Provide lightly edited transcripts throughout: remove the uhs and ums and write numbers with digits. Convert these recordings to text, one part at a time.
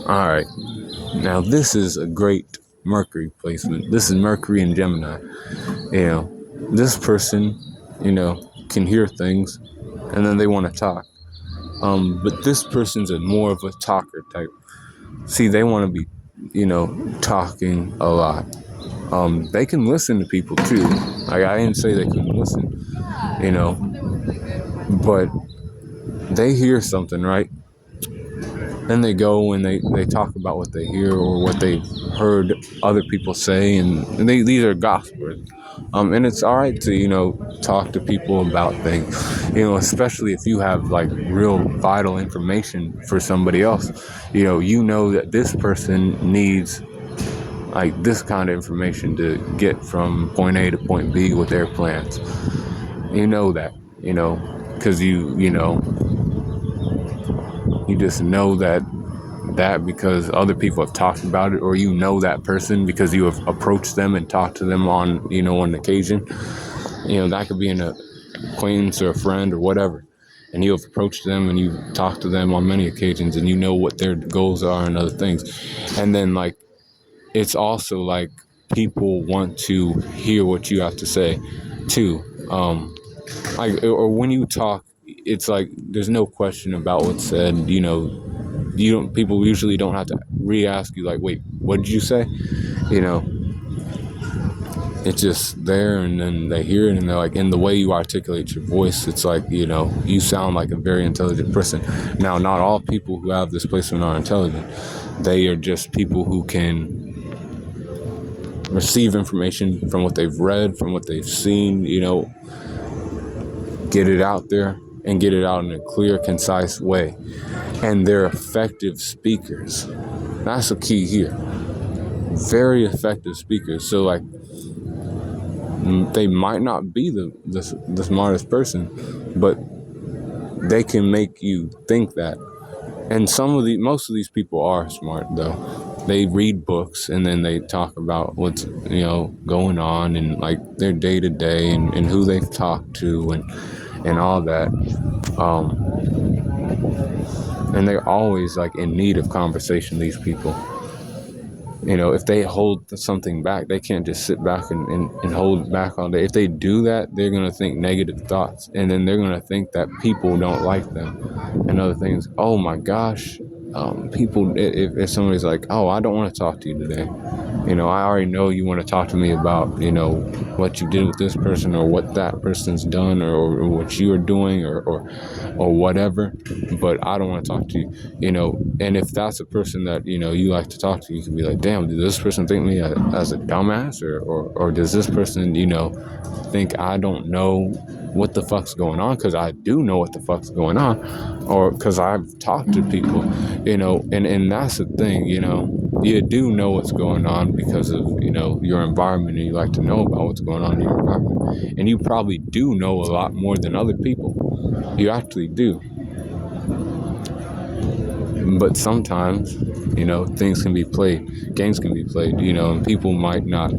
All right. Now, this is a great Mercury placement. This is Mercury and Gemini. You know, this person, can hear things and then they want to talk. But this person's more of a talker type. See, they want to be, talking a lot. They can listen to people too. Like, I didn't say they couldn't listen, you know, but they hear something, right? Then they go and they talk about what they hear or what they heard other people say, and these are gossipers. And it's all right to, talk to people about things, especially if you have like real vital information for somebody else. That this person needs like this kind of information to get from point A to point B with their plans. You know that, because you just know that because other people have talked about it, or that person because you have approached them and talked to them on an occasion. That could be an acquaintance or a friend or whatever, and you have approached them and you talked to them on many occasions, and you know what their goals are and other things. And then like it's also like people want to hear what you have to say too. Or when you talk, it's like there's no question about what's said. People usually don't have to re-ask you like, wait, what did you say? It's just there, and then they hear it, and they're like, in the way you articulate your voice, it's like, you sound like a very intelligent person. Now, not all people who have this placement are intelligent. They are just people who can receive information from what they've read, from what they've seen, get it out there and get it out in a clear, concise way. And they're effective speakers. That's the key here. Very effective speakers. So like, they might not be the smartest person, but they can make you think that. And most of these people are smart though. They read books and then they talk about what's going on and like their day to day and who they've talked to and all that. And they're always like in need of conversation, these people. If they hold something back, they can't just sit back and hold it back all day. If they do that, they're going to think negative thoughts. And then they're going to think that people don't like them and other things. Oh my gosh. People, if somebody's like, oh, I don't want to talk to you today. I already know you want to talk to me about, what you did with this person or what that person's done or what you are doing or whatever, but I don't want to talk to you, and if that's a person that, you like to talk to, you can be like, damn, does this person think me as a dumbass or does this person, think I don't know what the fuck's going on, because I do know what the fuck's going on, or because I've talked to people, and that's the thing, you do know what's going on because of, your environment, and you like to know about what's going on in your environment, and you probably do know a lot more than other people. You actually do. But sometimes, things can be played, games can be played, and people might not,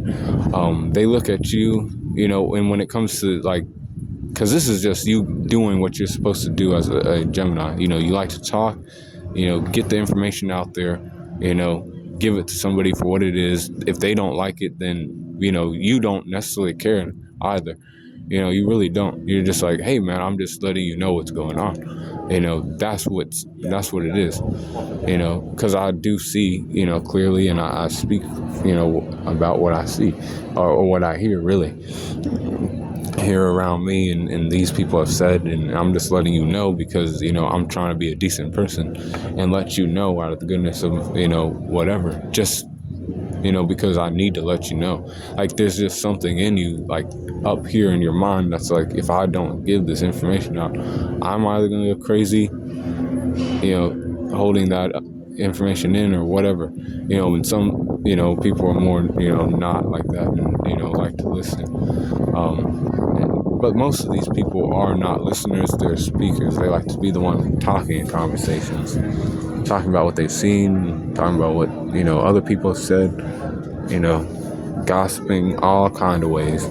they look at you, and when it comes to like, because this is just you doing what you're supposed to do as a Gemini. You like to talk, get the information out there, give it to somebody for what it is. If they don't like it, then, you don't necessarily care either. You really don't. You're just like, hey man, I'm just letting you know what's going on. That's what it is. Because I do see, clearly, and I speak, about what I see or what I hear, really. Here around me and these people have said, and I'm just letting you know because I'm trying to be a decent person and let you know out of the goodness of whatever, just because I need to let you know. Like there's just something in you like up here in your mind that's like, if I don't give this information out, I'm either gonna go crazy, holding that information in or whatever, and some people are more not like that and like to listen. But most of these people are not listeners, they're speakers. They like to be the one talking in conversations, talking about what they've seen, talking about what, other people have said, gossiping, all kind of ways.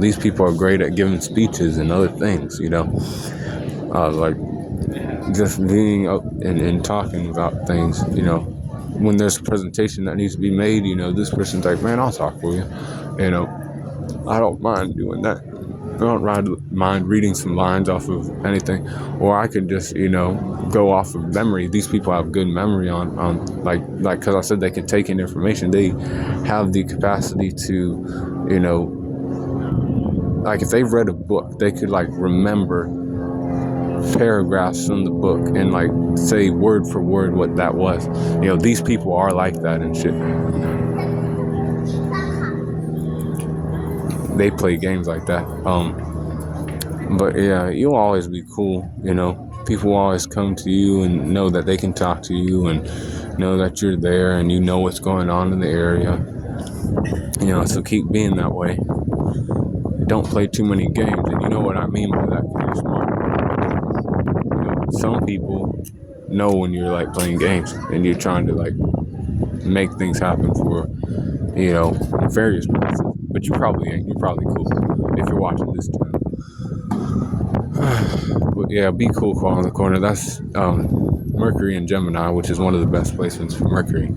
These people are great at giving speeches and other things, like just being up and talking about things, when there's a presentation that needs to be made, this person's like, man, I'll talk for you. I don't mind doing that. I don't mind reading some lines off of anything, or I could just, go off of memory. These people have good memory on like, because I said they can take in information. They have the capacity to, like if they've read a book, they could like remember paragraphs from the book and like say word for word what that was. These people are like that and shit. They play games like that. But yeah, you'll always be cool. People will always come to you and know that they can talk to you and know that you're there and you know what's going on in the area. So keep being that way. Don't play too many games, and you know what I mean by that, because you're smart. Some people know when you're like playing games and you're trying to like make things happen for, nefarious purposes. But you probably ain't. You're probably cool if you're watching this channel. But yeah, be cool, call in the corner. That's Mercury and Gemini, which is one of the best placements for Mercury.